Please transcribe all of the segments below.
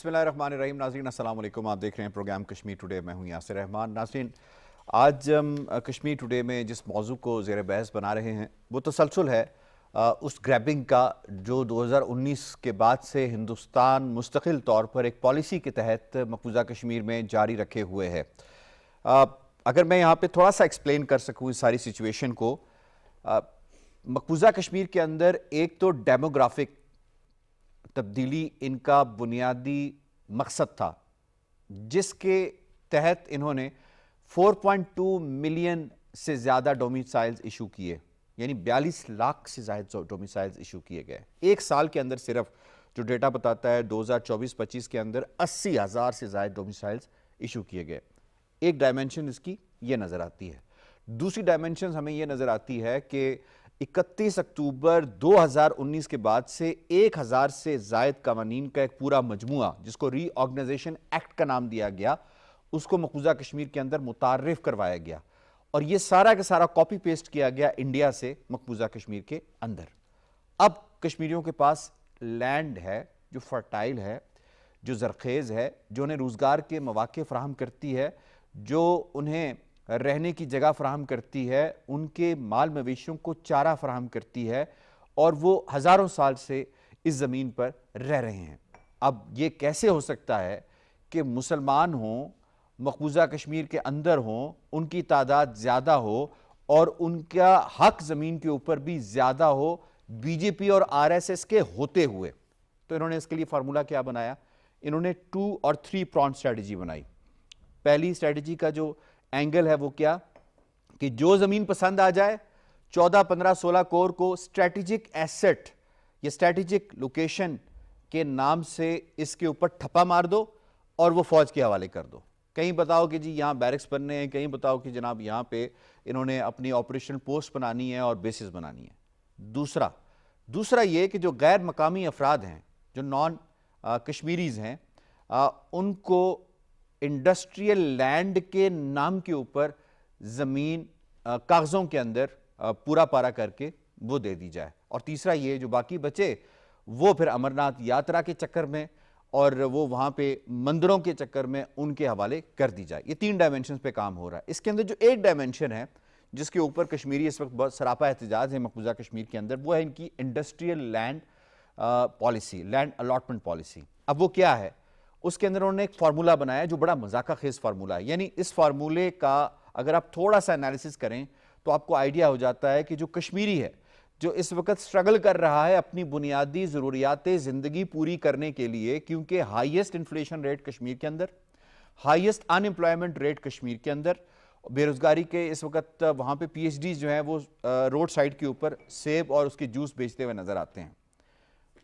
بسم اللہ الرحمن الرحیم. ناظرین السلام علیکم. آپ دیکھ رہے ہیں پروگرام کشمیر ٹوڈے. میں ہوں یاسر رحمان. ناظرین آج ہم کشمیر ٹوڈے میں جس موضوع کو زیر بحث بنا رہے ہیں وہ تسلسل ہے اس گریبنگ کا جو 2019 کے بعد سے ہندوستان مستقل طور پر ایک پالیسی کے تحت مقبوضہ کشمیر میں جاری رکھے ہوئے ہے. اگر میں یہاں پہ تھوڑا سا ایکسپلین کر سکوں اس ساری سچویشن کو, مقبوضہ کشمیر کے اندر ایک تو ڈیموگرافک تبدیلی ان کا بنیادی مقصد تھا جس کے تحت انہوں نے 4.2 ملین سے زیادہ ڈومیسائلز ایشو کیے, یعنی 42 لاکھ سے زائد ڈومیسائلز ایشو کیے گئے. ایک سال کے اندر صرف جو ڈیٹا بتاتا ہے 2024-25 کے اندر 80,000 سے زائد ڈومیسائلز ایشو کیے گئے. ایک ڈائمنشن اس کی یہ نظر آتی ہے. دوسری ڈائمنشن ہمیں یہ نظر آتی ہے کہ 31 اکتوبر 2019 کے بعد سے 1000 سے زائد قوانین کا ایک پورا مجموعہ جس کو ری آرگنائزیشن ایکٹ کا نام دیا گیا, اس کو مقبوضہ کشمیر کے اندر متعارف کروایا گیا, اور یہ سارا کا سارا کاپی پیسٹ کیا گیا انڈیا سے مقبوضہ کشمیر کے اندر. اب کشمیریوں کے پاس لینڈ ہے جو فرٹائل ہے, جو زرخیز ہے, جو انہیں روزگار کے مواقع فراہم کرتی ہے, جو انہیں رہنے کی جگہ فراہم کرتی ہے, ان کے مال مویشیوں کو چارہ فراہم کرتی ہے, اور وہ ہزاروں سال سے اس زمین پر رہ رہے ہیں. اب یہ کیسے ہو سکتا ہے کہ مسلمان ہوں, مقبوضہ کشمیر کے اندر ہوں, ان کی تعداد زیادہ ہو اور ان کا حق زمین کے اوپر بھی زیادہ ہو بی جے پی اور آر ایس ایس کے ہوتے ہوئے؟ تو انہوں نے اس کے لیے فارمولا کیا بنایا؟ انہوں نے 2 اور 3 پرونگ اسٹریٹجی بنائی. پہلی اسٹریٹجی کا جو اینگل ہے وہ کیا کہ جو زمین پسند آ جائے 14, 15, 16 کور کو اسٹریٹجک ایسٹ یا اسٹریٹجک لوکیشن کے نام سے اس کے اوپر ٹھپا مار دو اور وہ فوج کے حوالے کر دو. کہیں بتاؤ کہ جی یہاں بیرکس بننے ہیں, کہیں بتاؤ کہ جناب یہاں پہ انہوں نے اپنی آپریشن پوسٹ بنانی ہے اور بیسز بنانی ہے. دوسرا یہ کہ جو غیر مقامی افراد ہیں, جو نان کشمیریز ہیں, ان کو انڈسٹریل لینڈ کے نام کے اوپر زمین کاغذوں کے اندر پورا پارا کر کے وہ دے دی جائے. اور تیسرا یہ جو باقی بچے وہ پھر امرناتھ یاترا کے چکر میں اور وہ وہاں پہ مندروں کے چکر میں ان کے حوالے کر دی جائے. یہ 3 ڈائمنشنز پہ کام ہو رہا ہے. اس کے اندر جو ایک ڈائمنشن ہے جس کے اوپر کشمیری اس وقت بہت سراپا احتجاج ہے مقبوضہ کشمیر کے اندر, وہ ہے ان کی industrial land policy, land allotment policy. اب وہ کیا ہے؟ اس کے اندر انہوں نے ایک فارمولا بنایا جو بڑا مذاقہ خیز فارمولا ہے. یعنی اس فارمولے کا اگر آپ تھوڑا سا انالیسس کریں تو آپ کو آئیڈیا ہو جاتا ہے کہ جو کشمیری ہے جو اس وقت سٹرگل کر رہا ہے اپنی بنیادی ضروریات زندگی پوری کرنے کے لیے, کیونکہ ہائیسٹ انفلیشن ریٹ کشمیر کے اندر, ہائیسٹ ان امپلائمنٹ ریٹ کشمیر کے اندر, بے روزگاری کے اس وقت وہاں پہ پی ایچ ڈیز جو ہیں وہ روڈ سائڈ کے اوپر سیب اور اس کے جوس بیچتے ہوئے نظر آتے ہیں.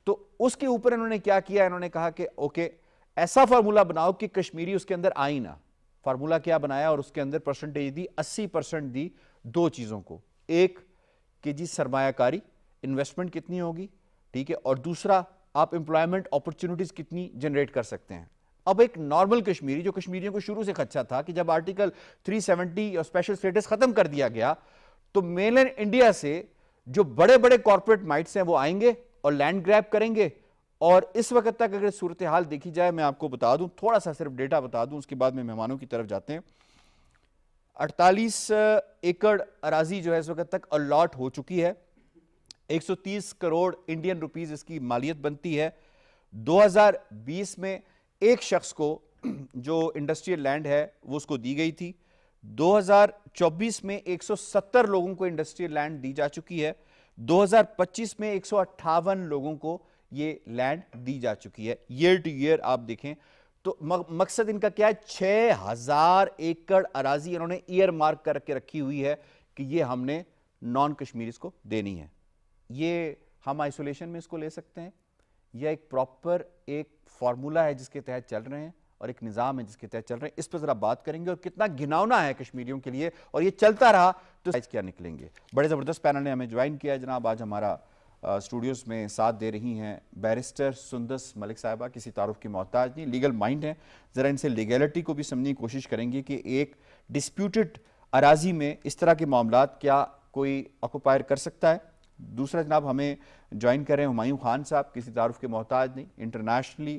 تو اس کے اوپر انہوں نے کیا کیا؟ انہوں نے کہا کہ اوکے ایسا فارمولا بناؤ کہ کشمیری اس کے اندر آئی نہ. فارمولا کیا بنایا اور اس کے اندر پرسنٹیج دی 80% دی 2 چیزوں کو. ایک کہ جی سرمایہ کاری, انویسٹمنٹ کتنی ہوگی, ٹھیک ہے, اور دوسرا آپ امپلائمنٹ اپرچونٹیز کتنی جنریٹ کر سکتے ہیں. اب ایک نارمل کشمیری جو کشمیریوں کو شروع سے خدشہ تھا کہ جب آرٹیکل 370 اور اسپیشل سٹیٹس ختم کر دیا گیا تو مین لینڈ انڈیا سے جو بڑے بڑے کارپوریٹ مائٹس ہیں وہ آئیں گے اور لینڈ گریب کریں گے. اور اس وقت تک اگر صورتحال دیکھی جائے, میں آپ کو بتا دوں, تھوڑا سا صرف ڈیٹا بتا دوں, اس کے بعد میں مہمانوں کی طرف جاتے ہیں. 48 ایکڑ اراضی جو ہے اس وقت تک الاٹ ہو چکی ہے. 130 کروڑ انڈین روپیز اس کی مالیت بنتی ہے. 2020 میں ایک شخص کو جو انڈسٹریل لینڈ ہے وہ اس کو دی گئی تھی. 2024 میں 170 لوگوں کو انڈسٹریل لینڈ دی جا چکی ہے. 2025 میں 158 لوگوں کو یہ لینڈ دی جا چکی ہے. ایئر ٹو ایئر آپ دیکھیں تو مقصد ان کا کیا ہے؟ 6000 ایکڑ اراضی انہوں نے ایئر مارک کر کے رکھی ہوئی ہے کہ یہ ہم نے نان کشمیریز کو دینی ہے. یہ ہم آئسولیشن میں اس کو لے سکتے ہیں یا ایک پراپر ایک فارمولا ہے جس کے تحت چل رہے ہیں اور ایک نظام ہے جس کے تحت چل رہے ہیں؟ اس پر ذرا بات کریں گے اور کتنا گھناؤنا ہے کشمیریوں کے لیے, اور یہ چلتا رہا تو کیا نکلیں گے. بڑے زبردست پینل نے ہمیں جوائن کیا ہے. جناب آج ہمارا اسٹوڈیوز میں ساتھ دے رہی ہیں بیرسٹر سندس ملک صاحبہ, کسی تعارف کی محتاج نہیں, لیگل مائنڈ ہیں. ذرا ان سے لیگلٹی کو بھی سمجھنے کی کوشش کریں گے کہ ایک ڈسپیوٹڈ اراضی میں اس طرح کے معاملات کیا کوئی آکوپائر کر سکتا ہے. دوسرا جناب ہمیں جوائن کریں ہمایوں خان صاحب, کسی تعارف کے محتاج نہیں, internationally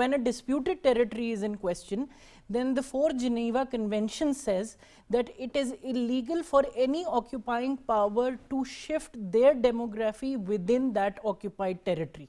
when a disputed territory is in question, then the 4th Geneva Convention says that it is illegal for any occupying power to shift their demography within that occupied territory.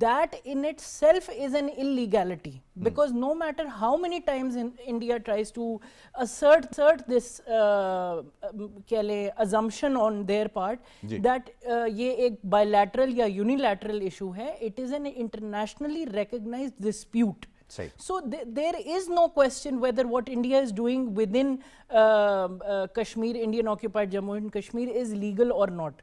that in itself is an illegality, because no matter how many times India tries to assert this kya le assumption on their part that ye ek bilateral ya unilateral issue hai, it is an internationally recognized dispute. So there is no question whether what India is doing within Kashmir, Indian occupied Jammu and Kashmir is legal or not.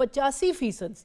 85%,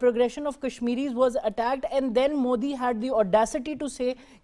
progression of Kashmiris was attacked, and then Modi had the audacity to say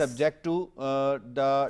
subject to the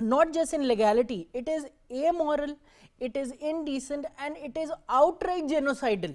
not just in legality, it is amoral, it is indecent and it is outright genocidal.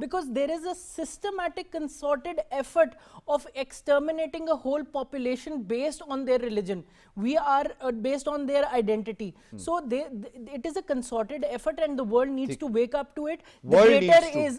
because there is a systematic concerted effort of exterminating a whole population based on their religion. We are based on their identity. So it is a concerted effort and the world needs to wake up to it. The greater is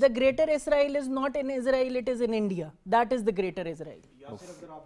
the greater Israel is not in Israel, it is in India. That is the greater Israel.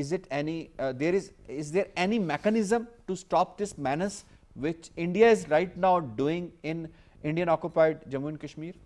Is there any mechanism to stop this menace which India is right now doing in Indian occupied Jammu and Kashmir?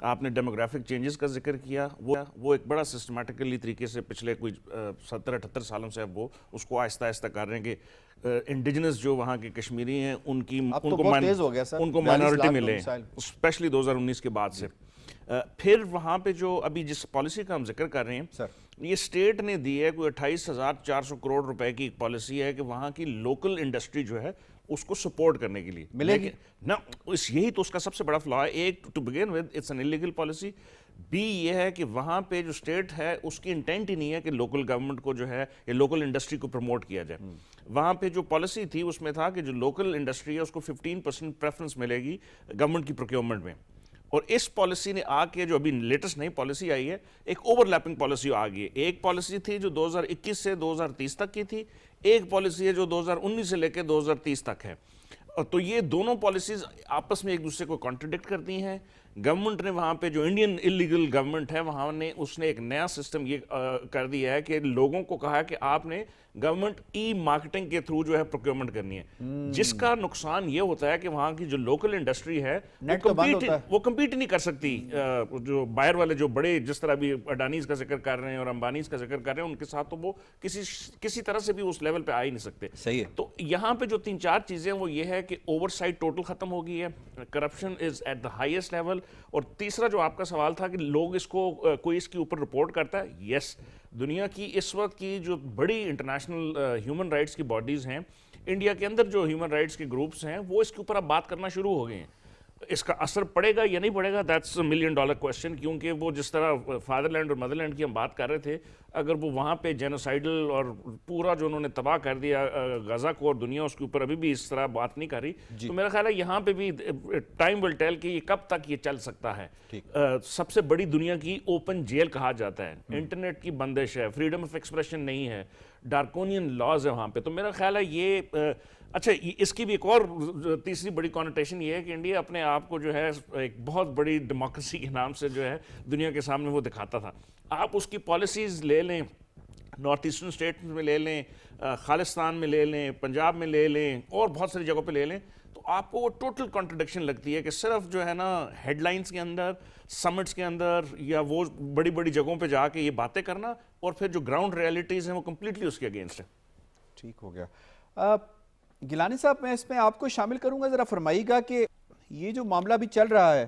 آپ نے demographic changes کا ذکر کیا، وہ ایک بڑا systematically طریقے سے پچھلے کوئی 70-78 سالوں سے اب وہ اس کو آہستہ آہستہ کر رہے ہیں کہ انڈیجنس جو وہاں کے کشمیری ہیں ان کو مائنورٹی ملے، اسپیشلی 2019 کے بعد سے۔ پھر وہاں پہ جو ابھی جس پالیسی کا ہم ذکر کر رہے ہیں، یہ اسٹیٹ نے دی ہے، کوئی 28,400 کروڑ روپے کی ایک پالیسی ہے کہ وہاں کی لوکل انڈسٹری جو ہے اس کو سپورٹ کرنے کے لیے ملے گی نا۔ یہی تو اس کا سب سے بڑا فلا ہے۔ ایک to begin with it's an illegal policy, بی یہ ہے کہ وہاں پہ جو اسٹیٹ ہے اس کی انٹینٹ ہی نہیں ہے کہ لوکل گورنمنٹ کو جو ہے یا لوکل انڈسٹری کو پروموٹ کیا جائے۔ وہاں پہ جو پالیسی تھی اس میں تھا کہ جو لوکل انڈسٹری ہے اس کو 15% پریفرنس ملے گی گورنمنٹ کی پروکیورمنٹ میں، اور اس پالیسی نے آ کے جو ابھی لیٹسٹ نئی پالیسی آئی ہے، ایک اوور لیپنگ پالیسی آ گئی ہے۔ ایک پالیسی تھی جو 2021 سے 2030 تک کی تھی، ایک پالیسی ہے جو 2019 سے لے کے 2030 تک ہے، تو یہ دونوں پالیسیز آپس میں ایک دوسرے کو کانٹرڈکٹ کرتی ہیں۔ گورنمنٹ نے وہاں پہ جو انڈین انلیگل گورنمنٹ ہے وہاں نے اس نے ایک نیا سسٹم یہ کر دیا ہے کہ لوگوں کو کہا ہے کہ آپ نے گورنمنٹ ای مارکیٹنگ کے تھرو جو ہے پروکیورمنٹ کرنی ہے، جس کا نقصان یہ ہوتا ہے کہ وہاں کی جو لوکل انڈسٹری ہے وہ کمپیٹ نہیں کر سکتی، جو والے جو بڑے جس طرح بھی اڈانیز کا ذکر کر رہے ہیں اور امبانیز کا ذکر کر رہے ہیں، ان کے ساتھ تو وہ کسی طرح سے بھی اس لیول پہ آ ہی نہیں سکتے۔ صحیح ہے۔ تو یہاں پہ جو 3-4 چیزیں وہ یہ ہے کہ اوور سائٹ ٹوٹل ختم ہو گئی ہے، corruption is at the highest level, اور تیسرا جو آپ کا سوال تھا کہ لوگ اس کو کوئی اس کے اوپر رپورٹ کرتا ہے، یس، دنیا کی اس وقت کی جو بڑی انٹرنیشنل ہیومن رائٹس کی باڈیز ہیں، انڈیا کے اندر جو ہیومن رائٹس کے گروپس ہیں وہ اس کے اوپر اب بات کرنا شروع ہو گئے ہیں۔ اس کا اثر پڑے گا یا نہیں پڑے گا، دیٹس $1 million کویسچن، کیونکہ وہ جس طرح فادر لینڈ اور مدر لینڈ کی ہم بات کر رہے تھے، اگر وہ وہاں پہ جینوسائیڈل اور پورا جو انہوں نے تباہ کر دیا غزہ کو، اور دنیا اس کے اوپر ابھی بھی اس طرح بات نہیں کر رہی، تو میرا خیال ہے یہاں پہ بھی ٹائم ول ٹیل کہ یہ کب تک یہ چل سکتا ہے۔ سب سے بڑی دنیا کی اوپن جیل کہا جاتا ہے، انٹرنیٹ کی بندش ہے، فریڈم آف ایکسپریشن نہیں ہے، ڈارکونین لاز ہے وہاں پہ، تو میرا خیال ہے یہ اچھا اس کی بھی ایک اور تیسری بڑی کانوٹیشن یہ ہے کہ انڈیا اپنے آپ کو جو ہے ایک بہت بڑی ڈیموکریسی کے نام سے جو ہے دنیا کے سامنے وہ دکھاتا تھا۔ آپ اس کی پالیسیز لے لیں، نارتھ ایسٹرن اسٹیٹس میں لے لیں، خالستان میں لے لیں، پنجاب میں لے لیں، اور بہت ساری جگہوں پہ لے لیں، تو آپ کو وہ ٹوٹل کانٹرڈکشن لگتی ہے کہ صرف جو ہے نا ہیڈ لائنز کے اندر، سمٹس کے اندر، یا وہ بڑی بڑی جگہوں پہ جا کے یہ باتیں کرنا، اور پھر جو گراؤنڈ ریئلٹیز ہیں وہ کمپلیٹلی اس کے اگینسٹ ہے۔ ٹھیک ہو گیا۔ گیلانی صاحب، میں اس میں آپ کو شامل کروں گا، ذرا فرمائیے گا کہ یہ جو معاملہ بھی چل رہا ہے،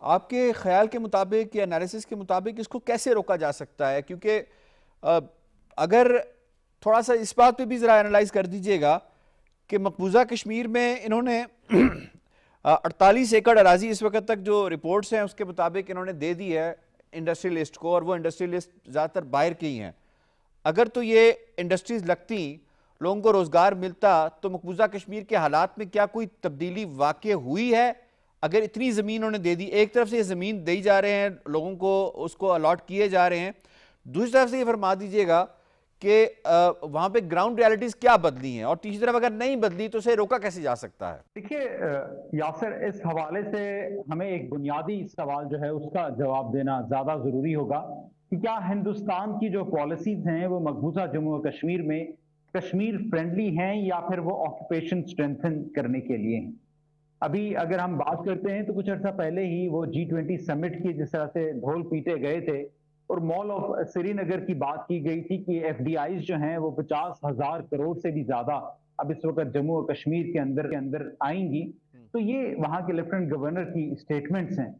آپ کے خیال کے مطابق یا انالیسس کے مطابق اس کو کیسے روکا جا سکتا ہے؟ کیونکہ اگر تھوڑا سا اس بات پہ بھی ذرا انالائز کر دیجئے گا کہ مقبوضہ کشمیر میں انہوں نے 48 ایکڑ اراضی اس وقت تک جو رپورٹس ہیں اس کے مطابق انہوں نے دے دی ہے انڈسٹریلسٹ کو، اور وہ انڈسٹریلسٹ زیادہ تر باہر کے ہی ہیں۔ اگر تو یہ انڈسٹریز لگتی، لوگوں کو روزگار ملتا، تو مقبوضہ کشمیر کے حالات میں کیا کوئی تبدیلی واقع ہوئی ہے؟ اگر اتنی زمین انہوں نے دے دی، ایک طرف سے یہ زمین دی جا رہے ہیں لوگوں کو، اس کو الاٹ کیے جا رہے ہیں، دوسری طرف سے یہ فرما دیجئے گا کہ وہاں پہ گراؤنڈ ریالٹیز کیا بدلی ہیں، اور تیسری طرف اگر نہیں بدلی تو اسے روکا کیسے جا سکتا ہے؟ دیکھیے یاسر، اس حوالے سے ہمیں ایک بنیادی سوال جو ہے اس کا جواب دینا زیادہ ضروری ہوگا کہ کیا ہندوستان کی جو پالیسیز ہیں وہ مقبوضہ جموں و کشمیر میں کشمیر فرینڈلی ہیں، یا پھر وہ آکوپیشن اسٹرینتھن کرنے کے لیے ہیں۔ ابھی اگر ہم بات کرتے ہیں تو کچھ عرصہ پہلے ہی وہ G20 سمٹ کی جس طرح سے ڈھول پیٹے گئے تھے، اور مال آف سری نگر کی بات کی گئی تھی کہ FDIs جو ہیں وہ 50,000 کروڑ سے بھی زیادہ اب اس وقت جموں و کشمیر کے اندر آئیں گی، تو یہ وہاں کے لیفٹیننٹ گورنر کی اسٹیٹمنٹس ہیں۔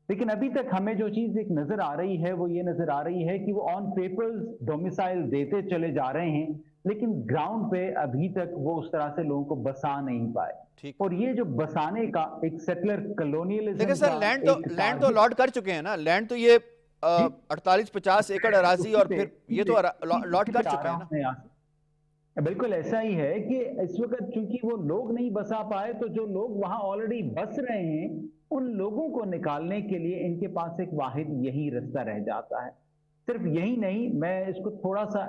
لیکن ابھی تک ہمیں جو چیز ایک نظر آ رہی ہے وہ یہ نظر آ رہی ہے کہ وہ آن پیپرز ڈومیسائل دیتے چلے جا رہے ہیں، لیکن گراؤنڈ پہ ابھی تک وہ اس طرح سے لوگوں کو بسا نہیں پائے، اور یہ جو بسانے کا ایک سیٹلر کلونیلزم، لیکن سر لینڈ تو الاٹ کر چکے ہیں نا، لینڈ تو یہ 48-50 ایکڑ اراضی، اور پھر یہ تو الاٹ کر چکے ہیں نا۔ بالکل ایسا ہی ہے کہ اس وقت چونکہ وہ لوگ نہیں بسا پائے، تو جو لوگ وہاں آلریڈی بس رہے ہیں ان لوگوں کو نکالنے کے لیے ان کے پاس ایک واحد یہی رستہ رہ جاتا ہے۔ صرف یہی نہیں، میں اس کو تھوڑا سا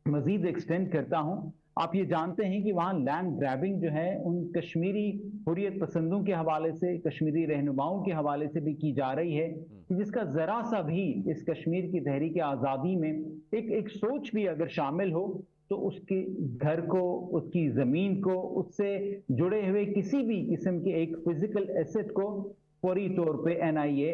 مزید ایکسٹینڈ کرتا ہوں۔ آپ یہ جانتے ہیں کہ وہاں لینڈ گریبنگ جو ہے ان کشمیری حریت پسندوں کے حوالے سے، کشمیری رہنماؤں کے حوالے سے بھی کی جا رہی ہے، جس کا ذرا سا بھی اس کشمیر کی تحریک آزادی میں ایک سوچ بھی اگر شامل ہو تو اس کے گھر کو، اس کی زمین کو، اس سے جڑے ہوئے کسی بھی قسم کے ایک فزیکل ایسٹ کو فوری طور پہ NIA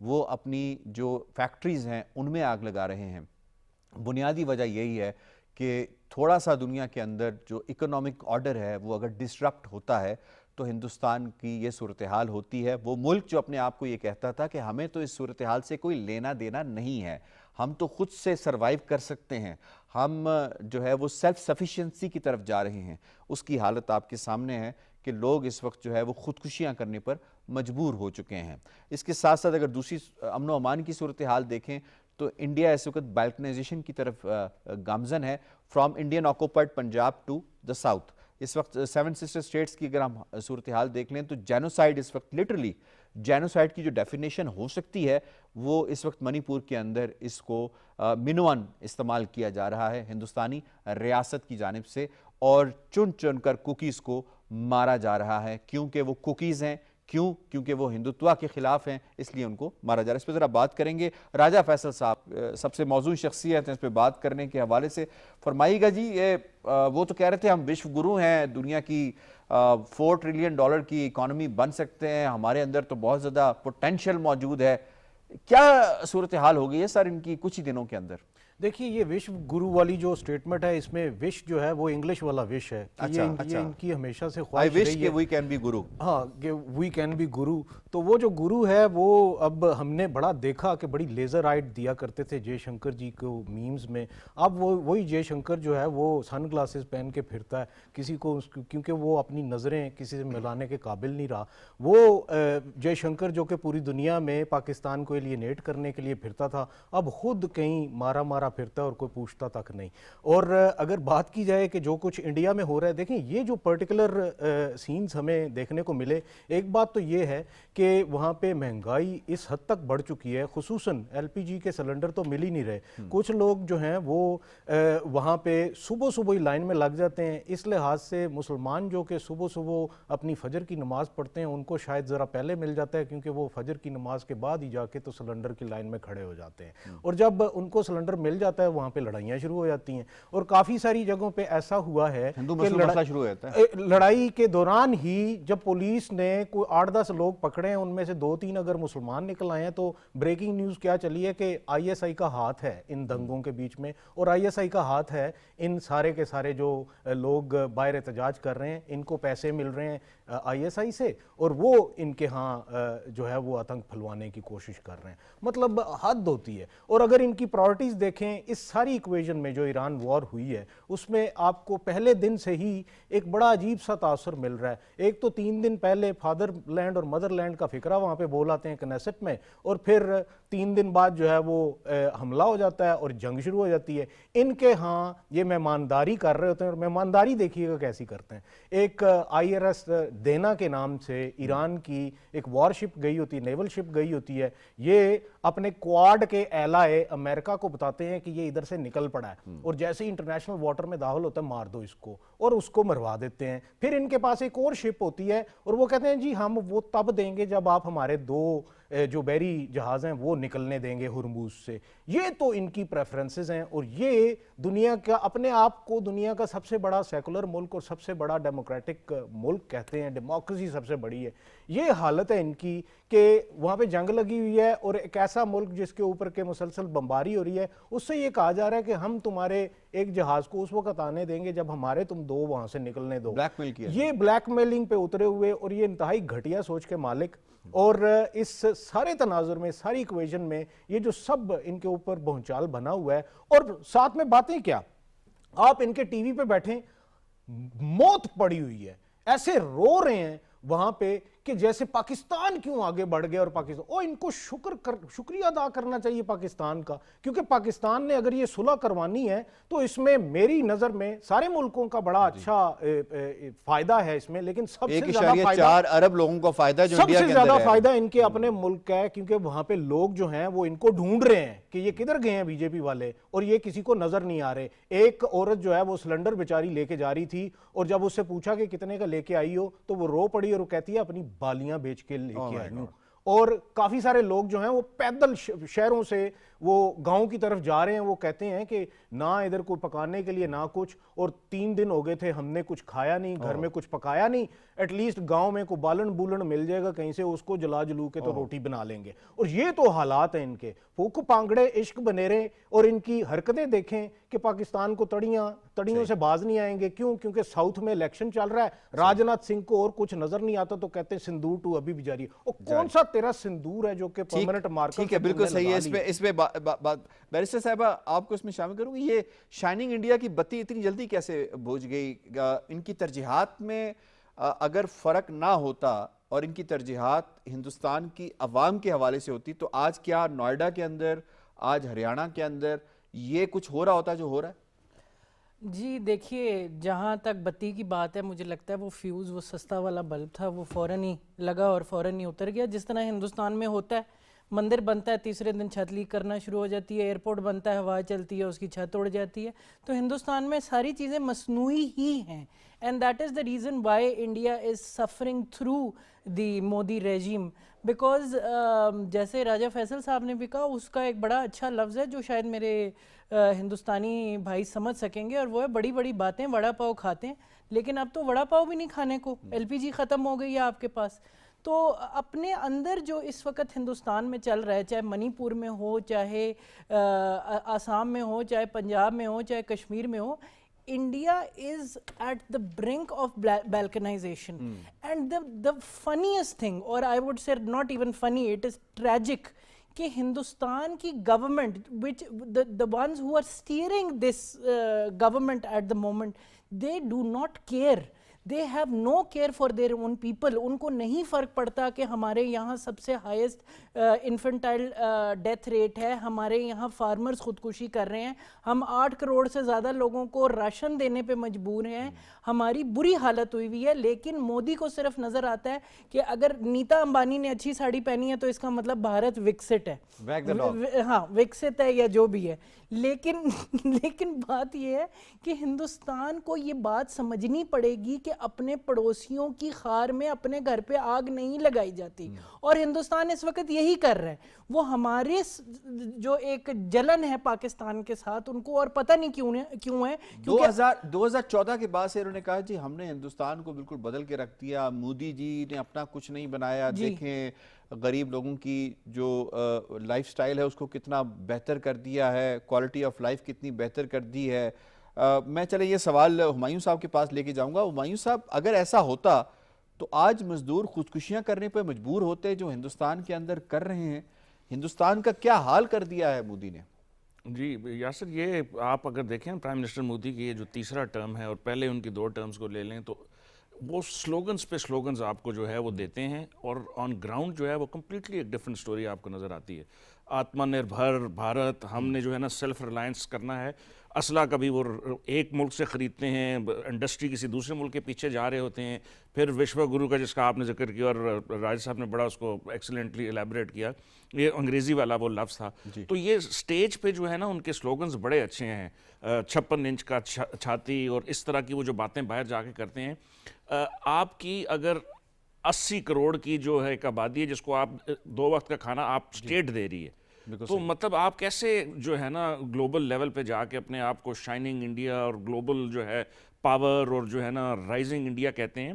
وہ اپنی جو فیکٹریز ہیں ان میں آگ لگا رہے ہیں. بنیادی وجہ یہی ہے کہ تھوڑا سا دنیا کے اندر جو اکنامک آرڈر ہے وہ اگر ڈسرپٹ ہوتا ہے تو ہندوستان کی یہ صورتحال ہوتی ہے. وہ ملک جو اپنے آپ کو یہ کہتا تھا کہ ہمیں تو اس صورتحال سے کوئی لینا دینا نہیں ہے, ہم تو خود سے سروائیو کر سکتے ہیں, ہم جو ہے وہ سیلف سفیشینسی کی طرف جا رہے ہیں, اس کی حالت آپ کے سامنے ہے کہ لوگ اس وقت جو ہے وہ خودکشیاں کرنے پر مجبور ہو چکے ہیں. اس کے ساتھ ساتھ اگر دوسری امن و امان کی صورتحال دیکھیں تو انڈیا اس وقت بالکنائزیشن کی طرف گامزن ہے, from Indian occupied Punjab to the south. اس وقت 7 سسٹر اسٹیٹس کی اگر ہم صورتحال دیکھ لیں تو جینوسائیڈ اس وقت لٹرلی جینوسائیڈ کی جو ڈیفینیشن ہو سکتی ہے وہ اس وقت منی پور کے اندر اس کو منوان استعمال کیا جا رہا ہے ہندوستانی ریاست کی جانب سے, اور چن چن کر کوکیز کو مارا جا رہا ہے. کیونکہ وہ کوکیز ہیں, کیونکہ وہ ہندوتوا کے خلاف ہیں, اس لیے ان کو مارا جا رہا ہے. اس پہ ذرا بات کریں گے. راجہ فیصل صاحب سب سے موضوع شخصیت ہیں اس پہ بات کرنے کے حوالے سے, فرمائیے گا جی. یہ وہ تو کہہ رہے تھے ہم وشو گرو ہیں, دنیا کی $4 ٹریلین کی اکانومی بن سکتے ہیں, ہمارے اندر تو بہت زیادہ پوٹینشیل موجود ہے. کیا صورتحال ہو گئی ہے سر ان کی کچھ ہی دنوں کے اندر؟ دیکھیے یہ وش گرو والی جو سٹیٹمنٹ ہے اس میں وش جو ہے وہ انگلش والا وش ہے. یہ ان کی ہمیشہ سے خواہش رہی ہے. I wish کہ we can be guru. ہاں کہ وی کین بی گرو. تو وہ جو گرو ہے وہ اب ہم نے بڑا دیکھا کہ بڑی لیزر آئٹ دیا کرتے تھے جے شنکر جی کو میمز میں. اب وہی جے شنکر جو ہے وہ سن گلاسز پہن کے پھرتا ہے کسی کو, کیونکہ وہ اپنی نظریں کسی سے ملانے کے قابل نہیں رہا. وہ جے شنکر جو کہ پوری دنیا میں پاکستان کو ایلینیٹ کرنے کے لیے پھرتا تھا اب خود کہیں مارا مارا پھرتا ہے اور کوئی پوچھتا تک نہیں. اور اگر بات کی جائے کہ جو کچھ انڈیا میں ہو رہا ہے, دیکھیں یہ جو پرٹیکولر سینز ہمیں دیکھنے کو ملے, ایک بات تو یہ ہے کہ وہاں پہ مہنگائی اس حد تک بڑھ چکی ہے, خصوصاً LPG کے سلنڈر تو مل ہی نہیں رہے. کچھ لوگ جو ہیں وہ وہاں پہ صبح ہی لائن میں لگ جاتے ہیں. اس لحاظ سے مسلمان جو کہ صبح اپنی فجر کی نماز پڑھتے ہیں ان کو شاید ذرا پہلے مل جاتا ہے, کیونکہ وہ فجر کی نماز کے بعد ہی جا کے تو سلنڈر کی لائن میں کھڑے ہو جاتے ہیں. اور جب ان کو سلنڈر مل جاتا ہے وہاں پہ لڑائیاں شروع ہو جاتی ہیں. اور کافی ساری جگہوں پہ ایسا ہوا ہے کہ لڑائی کے دوران ہی جب پولیس نے کوئی 8-10 لوگ پکڑے ہیں ان میں سے 2-3 اگر مسلمان نکل آئے ہیں, تو بریکنگ نیوز کیا چلی ہے کہ ISI کا ہاتھ ہے ان دنگوں کے بیچ میں, اور ISI کا ہاتھ ہے ان سارے کے سارے جو لوگ باہر احتجاج کر رہے ہیں, ان کو پیسے مل رہے ہیں ISI سے, اور وہ ان کے ہاں جو ہے وہ آتنک پھیلوانے کی کوشش کر رہے ہیں. مطلب حد ہوتی ہے. اور اگر ان کی پرائورٹیز دیکھیں اس ساری ایکویژن میں جو ایران وار ہوئی ہے اس میں آپ کو پہلے دن سے ہی ایک بڑا عجیب سا تاثر مل رہا ہے. ایک تو 3 دن پہلے فادر لینڈ اور مدر لینڈ کا فکرہ وہاں پہ بول آتے ہیں کنیسٹ میں, اور پھر 3 دن بعد جو ہے وہ حملہ ہو جاتا ہے اور جنگ شروع ہو جاتی ہے. ان کے ہاں یہ مہمانداری کر رہے ہوتے ہیں, اور مہمانداری دیکھیے گا کیسی کرتے ہیں. ایک IRS دینا کے نام سے ایران کی ایک وار شپ گئی ہوتی ہے, نیول شپ گئی ہوتی ہے, یہ اپنے کوارڈ کے اعلائے امریکہ کو بتاتے ہیں کہ یہ ادھر سے نکل پڑا ہے, اور جیسے ہی انٹرنیشنل واٹر میں داخل ہوتا ہے مار دو اس کو, اور اس کو مروا دیتے ہیں. پھر ان کے پاس ایک اور شپ ہوتی ہے اور وہ کہتے ہیں جی ہم وہ تب دیں گے جب آپ ہمارے 2 جو بحری جہاز ہیں وہ نکلنے دیں گے ہرموز سے. یہ تو ان کی پریفرنسز ہیں, اور یہ دنیا کا اپنے آپ کو دنیا کا سب سے بڑا سیکولر ملک اور سب سے بڑا ڈیموکریٹک ملک کہتے ہیں, ڈیموکریسی سب سے بڑی ہے. یہ حالت ہے ان کی کہ وہاں پہ جنگ لگی ہوئی ہے, اور ایک ایسا ملک جس کے اوپر کے مسلسل بمباری ہو رہی ہے, اس سے یہ کہا جا رہا ہے کہ ہم تمہارے ایک جہاز کو اس وقت آنے دیں گے جب ہمارے تم 2 وہاں سے نکلنے دو. یہ بلیک میلنگ پہ اترے ہوئے, اور یہ انتہائی گھٹیا سوچ کے مالک. اور اس سارے تناظر میں, ساری ایکویژن میں یہ جو سب ان کے اوپر بھونچال بنا ہوا ہے, اور ساتھ میں باتیں کیا, آپ ان کے ٹی وی پہ بیٹھیں, موت پڑی ہوئی ہے, ایسے رو رہے ہیں وہاں پہ کہ جیسے پاکستان کیوں آگے بڑھ گیا, اور پاکستان ان کو شکریہ ادا کرنا چاہیے پاکستان کا, کیونکہ پاکستان نے اگر یہ صلح کروانی ہے تو اس میں میری نظر میں سارے ملکوں کا بڑا اچھا فائدہ ہے اس میں, لیکن سب سے زیادہ فائدہ 4 ارب لوگوں کو فائدہ جو سب سے زیادہ فائدہ ان کے اپنے ملک کا ہے, کیونکہ وہاں پہ لوگ جو ہیں وہ ان کو ڈھونڈ رہے ہیں کہ یہ کدھر گئے ہیں BJP والے, اور یہ کسی کو نظر نہیں آ رہے. ایک عورت جو ہے وہ سلنڈر بیچاری لے کے جا رہی تھی, اور جب اس سے پوچھا کہ کتنے کا لے کے آئی ہو تو وہ رو پڑی, اور وہ کہتی ہے اپنی بالیاں بیچ کے لے کے آئی ہوں. اور کافی سارے لوگ جو ہیں وہ پیدل شہروں سے وہ گاؤں کی طرف جا رہے ہیں, وہ کہتے ہیں کہ نہ ادھر کوئی پکانے کے لیے نہ کچھ, اور 3 دن ہو گئے تھے ہم نے کچھ کھایا نہیں, گھر میں کچھ پکایا نہیں, ایٹ لیسٹ گاؤں میں کوئی بالن بولن مل جائے گا کہیں سے, اس کو جلا جلو کے تو روٹی بنا لیں گے. اور یہ تو حالات ہیں ان کے. پھوک پانگڑے عشق بنیرے, اور ان کی حرکتیں دیکھیں کہ پاکستان کو تڑیوں سے باز نہیں آئیں گے. کیوں؟ کیونکہ ساؤتھ میں الیکشن چل رہا ہے, راجناتھ سنگھ کو اور کچھ نظر نہیں آتا تو کہتے ہیں سندور 2 ابھی بھی جاری ہے. اور کون سا تیرا سندور ہے جو کہ پرماننٹ مارکر؟ ٹھیک ہے, بالکل صحیح ہے. اس پہ بیرسٹر صاحبہ آپ کو اس میں شامل کروں گی. یہ شائننگ انڈیا کی بتی اتنی جلدی کیسے بجھ گئی؟ ان کی ترجیحات میں اگر فرق نہ ہوتا اور ان کی ترجیحات ہندوستان کی عوام کے حوالے سے ہوتی تو آج کیا نوئیڈا کے اندر, آج ہریانہ کے اندر یہ کچھ ہو رہا ہوتا جو ہو رہا ہے؟ جی دیکھیے, جہاں تک بتی کی بات ہے, مجھے لگتا ہے وہ فیوز, وہ سستا والا بلب تھا, وہ فوراً ہی لگا اور فوراً ہی اتر گیا. جس طرح ہندوستان میں ہوتا ہے, مندر بنتا ہے, تیسرے دن چھت لیک کرنا شروع ہو جاتی ہے, ایئرپورٹ بنتا ہے, ہوا چلتی ہے, اس کی چھت اڑ جاتی ہے. تو ہندوستان میں ساری چیزیں مصنوعی ہی ہیں, and that is the reason why India is suffering through the Modi regime. Because جیسے راجہ فیصل صاحب نے بھی کہا, اس کا ایک بڑا اچھا لفظ ہے جو شاید میرے ہندوستانی بھائی سمجھ سکیں گے, اور وہ ہے بڑی بڑی باتیں وڑا پاؤ کھاتے ہیں, لیکن اب تو وڑا پاؤ بھی نہیں کھانے کو, ایل پی جی ختم ہو گئی ہے آپ کے پاس. تو اپنے اندر جو اس وقت ہندوستان میں چل رہا ہے, چاہے منی پور میں ہو, چاہے آسام میں ہو, چاہے پنجاب میں ہو, چاہے کشمیر میں ہو, India is at the brink of balkanization. And the funniest thing, or I would say not even funny, it is tragic, کہ ہندوستان کی government, which the ones who are steering this government at the moment, they do not care. They have no care for their own people. ان کو نہیں فرق پڑتا کہ ہمارے یہاں سب سے ہائیسٹ انفنٹائل ڈیتھ ریٹ ہے, ہمارے یہاں فارمرز خودکشی کر رہے ہیں, ہم 8 کروڑ سے زیادہ لوگوں کو راشن دینے پہ مجبور ہیں, ہماری بری حالت ہوئی ہوئی ہے. لیکن مودی کو صرف نظر آتا ہے کہ اگر نیتا امبانی نے اچھی ساڑی پہنی ہے تو اس کا مطلب بھارت وکست ہے, ہاں وکست ہے یا جو بھی ہے. لیکن بات یہ ہے کہ ہندوستان کو یہ بات سمجھنی پڑے گی کہ اپنے پڑوسیوں کی خار میں اپنے گھر پہ آگ نہیں لگائی جاتی, اور ہندوستان اس وقت یہی کر رہا ہے. وہ ہمارے جو ایک جلن ہے پاکستان کے ساتھ, ان کو اور پتہ نہیں کیوں ہے. 2014 کے بعد سے انہوں نے کہا جی ہم نے ہندوستان کو بالکل بدل کے رکھ دیا, مودی جی نے اپنا کچھ نہیں بنایا, دیکھیں غریب لوگوں کی جو لائف سٹائل ہے اس کو کتنا بہتر کر دیا ہے, کوالٹی آف لائف کتنی بہتر کر دی ہے. میں چلے یہ سوال ہمایوں صاحب کے پاس لے کے جاؤں گا. ہمایوں صاحب, اگر ایسا ہوتا تو آج مزدور خودکشیاں کرنے پہ مجبور ہوتے جو ہندوستان کے اندر کر رہے ہیں. ہندوستان کا کیا حال کر دیا ہے مودی نے؟ جی یاسر, یہ آپ اگر دیکھیں پرائم منسٹر مودی کی یہ جو تیسرا ٹرم ہے, اور پہلے ان کی 2 ٹرمز کو لے لیں, تو وہ سلوگنز پہ سلوگنز آپ کو جو ہے وہ دیتے ہیں, اور آن گراؤنڈ جو ہے وہ کمپلیٹلی ایک ڈفرنٹ سٹوری آپ کو نظر آتی ہے. آتما نربھر بھارت, ہم نے جو ہے نا سیلف ریلائنس کرنا ہے. اسلحہ کبھی وہ ایک ملک سے خریدتے ہیں, انڈسٹری کسی دوسرے ملک کے پیچھے جا رہے ہوتے ہیں. پھر وشوا گرو کا جس کا آپ نے ذکر کیا, اور راج صاحب نے بڑا اس کو ایکسیلنٹلی ایلیبریٹ کیا, یہ انگریزی والا وہ لفظ تھا. تو یہ سٹیج پہ جو ہے نا ان کے سلوگنز بڑے اچھے ہیں, 56 انچ کا چھاتی, اور اس طرح کی وہ جو باتیں باہر جا کے کرتے ہیں. آپ کی اگر 80 کروڑ کی جو ہے ایک آبادی ہے جس کو آپ 2 وقت کا کھانا آپ اسٹیٹ دے رہی ہے, تو مطلب آپ کیسے جو ہے نا گلوبل لیول پہ جا کے اپنے آپ کو شائننگ انڈیا اور گلوبل جو ہے پاور اور جو ہے نا رائزنگ انڈیا کہتے ہیں.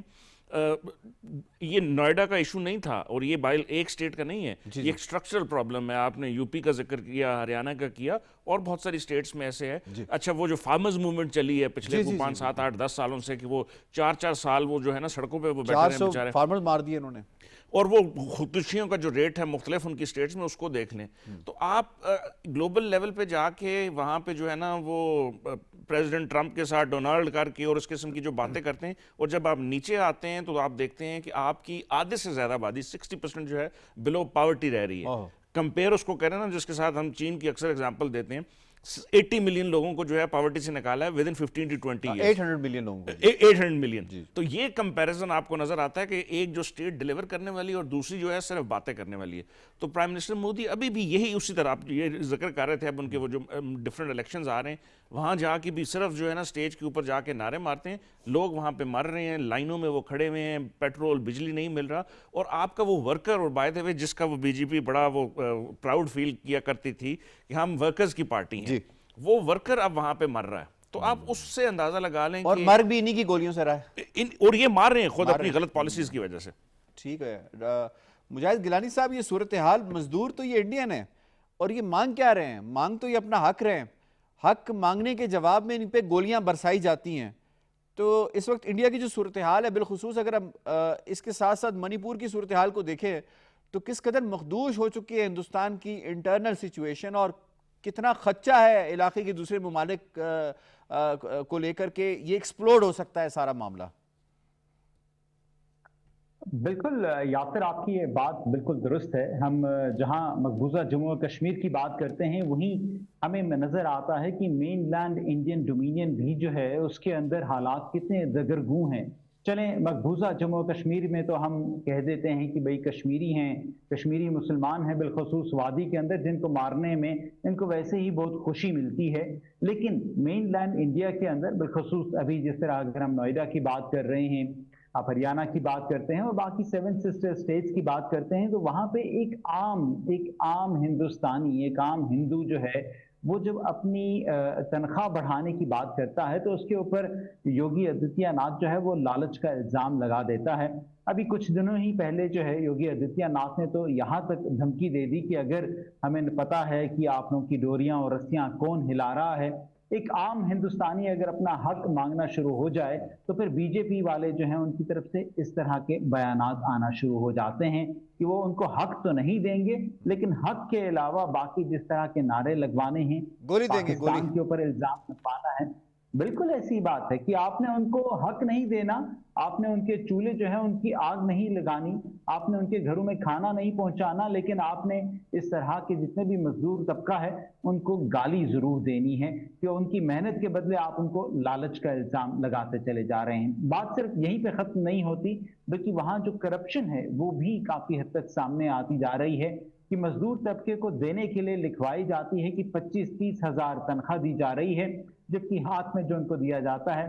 یہ نوئیڈا کا ایشو نہیں تھا, اور یہ ایک سٹیٹ کا نہیں ہے, یہ ایک سٹرکچرل پرابلم ہے. آپ نے یو پی کا ذکر کیا, ہریانہ کا کیا, اور بہت ساری سٹیٹس میں ایسے ہے. اچھا, وہ جو فارمرز موومنٹ چلی ہے پچھلے 5 7 8 10 سالوں سے, کہ وہ 4 سال وہ جو ہے نا سڑکوں پہ وہ بیٹھے رہے ہیں بیچارے, فارمرز مار دیے انہوں نے, اور وہ خودکشیوں کا جو ریٹ ہے مختلف ان کی سٹیٹس میں, اس کو دیکھ لیں. تو آپ گلوبل لیول پہ جا کے وہاں پہ جو ہے نا وہ پریزیڈنٹ ٹرمپ کے ساتھ ڈونالڈ کر کے اور اس قسم کی جو باتیں کرتے ہیں, اور جب آپ نیچے آتے ہیں تو آپ دیکھتے ہیں کہ آپ کی آدھے سے زیادہ آبادی 60% جو ہے بلو پاورٹی رہ رہی ہے. کمپیئر اس کو کہہ رہے ہیں نا جس کے ساتھ ہم چین کی اکثر اگزامپل دیتے ہیں, 80 ملین لوگوں کو جو ہے پاورٹی سے نکالا ہے with in 15 to 20 years. 800 million لوگوں کو 800 ملین. تو یہ کمپیریزن آپ کو نظر آتا ہے کہ ایک جو سٹیٹ ڈیلیور کرنے والی اور دوسری جو ہے صرف باتیں کرنے والی ہے. تو پرائم منسٹر مودی ابھی بھی یہی اسی طرح آپ یہ ذکر کر رہے تھے, اب ان کے وہ جو ڈفرینٹ الیکشنز آ رہے ہیں وہاں جا کے بھی صرف جو ہے نا سٹیج کے اوپر جا کے نعرے مارتے ہیں, لوگ وہاں پہ مر رہے ہیں, لائنوں میں وہ کھڑے ہوئے ہیں, پیٹرول بجلی نہیں مل رہا. اور آپ کا وہ ورکر, اور بائی دا وے جس کا وہ بی جے پی بڑا وہ پراؤڈ فیل کیا کرتی تھی کہ ہم ورکرز کی پارٹی ہیں, وہ ورکر اب وہاں پہ مر رہا ہے. تو آپ اس سے اندازہ لگا لیں اور کہ مر بھی انہی کی گولیوں سے رہا ہے, اور یہ مار رہے ہیں خود اپنی غلط پالیسیز کی وجہ سے. ٹھیک ہے. مجاہد گیلانی صاحب, یہ صورتحال, مزدور تو یہ انڈین ہیں اور یہ مانگ کیا رہے ہیں؟ مانگ تو یہ اپنا حق رہے ہیں. حق مانگنے کے جواب میں ان پہ گولیاں برسائی جاتی ہیں. تو اس وقت انڈیا کی جو صورتحال ہے, بالخصوص اگر ہم اس کے ساتھ ساتھ منی پور کی صورتحال کو دیکھیں تو کس قدر مخدوش ہو چکی ہے ہندوستان کی انٹرنل سچویشن, اور کتنا خدشہ ہے علاقے کے دوسرے ممالک کو لے کر کے یہ ایکسپلوڈ ہو سکتا ہے سارا معاملہ. بالکل یاسر, آپ کی یہ بات بالکل درست ہے. ہم جہاں مقبوضہ جموں و کشمیر کی بات کرتے ہیں وہیں ہمیں نظر آتا ہے کہ مین لینڈ انڈین ڈومینین بھی جو ہے اس کے اندر حالات کتنے دگرگوں ہیں. چلیں مقبوضہ جموں و کشمیر میں تو ہم کہہ دیتے ہیں کہ بھئی کشمیری ہیں, کشمیری مسلمان ہیں, بالخصوص وادی کے اندر, جن کو مارنے میں ان کو ویسے ہی بہت خوشی ملتی ہے. لیکن مین لینڈ انڈیا کے اندر بالخصوص ابھی جس طرح اگر ہم نوئیڈا کی بات کر رہے ہیں, آپ ہریانہ کی بات کرتے ہیں اور باقی 7 سسٹر اسٹیٹس کی بات کرتے ہیں, تو وہاں پہ ایک عام ہندوستانی, ایک عام ہندو جو ہے وہ جب اپنی تنخواہ بڑھانے کی بات کرتا ہے تو اس کے اوپر یوگی آدتیہ ناتھ جو ہے وہ لالچ کا الزام لگا دیتا ہے. ابھی کچھ دنوں ہی پہلے جو ہے یوگی آدتیہ ناتھ نے تو یہاں تک دھمکی دے دی کہ اگر ہمیں پتا ہے کہ آپ لوگوں کی ڈوریاں اور رسیاں کون ہلا رہا ہے, ایک عام ہندوستانی اگر اپنا حق مانگنا شروع ہو جائے تو پھر بی جے پی والے جو ہیں ان کی طرف سے اس طرح کے بیانات آنا شروع ہو جاتے ہیں کہ وہ ان کو حق تو نہیں دیں گے لیکن حق کے علاوہ باقی جس طرح کے نعرے لگوانے ہیں, گولی دیں گے, پاکستان کے اوپر الزام لگوانا ہے. بالکل ایسی بات ہے کہ آپ نے ان کو حق نہیں دینا, آپ نے ان کے چولہے جو ہیں ان کی آگ نہیں لگانی, آپ نے ان کے گھروں میں کھانا نہیں پہنچانا, لیکن آپ نے اس طرح کے جتنے بھی مزدور طبقہ ہے ان کو گالی ضرور دینی ہے کہ ان کی محنت کے بدلے آپ ان کو لالچ کا الزام لگاتے چلے جا رہے ہیں. بات صرف یہیں پہ ختم نہیں ہوتی بلکہ وہاں جو کرپشن ہے وہ بھی کافی حد تک سامنے آتی جا رہی ہے کہ مزدور طبقے کو دینے کے لیے لکھوائی جاتی ہے کہ 25-30 ہزار تنخواہ دی جا رہی ہے, جبکہ ہاتھ میں جو ان کو دیا جاتا ہے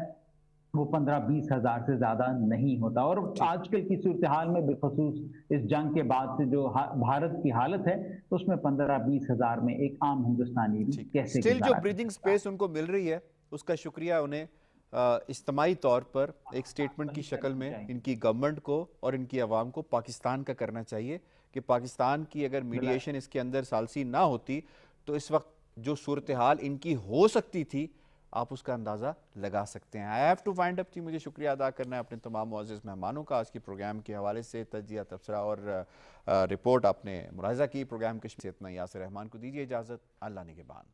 وہ 15-20 ہزار سے زیادہ نہیں ہوتا. اور آج کل کی صورتحال میں بالخصوص اس جنگ کے بعد سے جو بھارت کی حالت ہے اس میں 15-20 ہزار میں ایک عام ہندوستانی کیسے اسٹل جو بریدنگ سپیس ان کو مل رہی ہے اس کا شکریہ انہیں اجتماعی طور پر ایک سٹیٹمنٹ کی شکل میں ان کی گورنمنٹ کو اور ان کی عوام کو پاکستان کا کرنا چاہیے کہ پاکستان کی اگر میڈیشن اس کے اندر ثالثی نہ ہوتی تو اس وقت جو صورتحال ان کی ہو سکتی تھی آپ اس کا اندازہ لگا سکتے ہیں. آئی ہیو ٹو وائنڈ اپ. مجھے شکریہ ادا کرنا ہے اپنے تمام معزز مہمانوں کا. آج کی پروگرام کے حوالے سے تجزیہ, تبصرہ اور رپورٹ آپ نے ملاحظہ کی. پروگرام کے اتنا. یاسر رحمان کو دیجیے اجازت. اللہ نگہبان.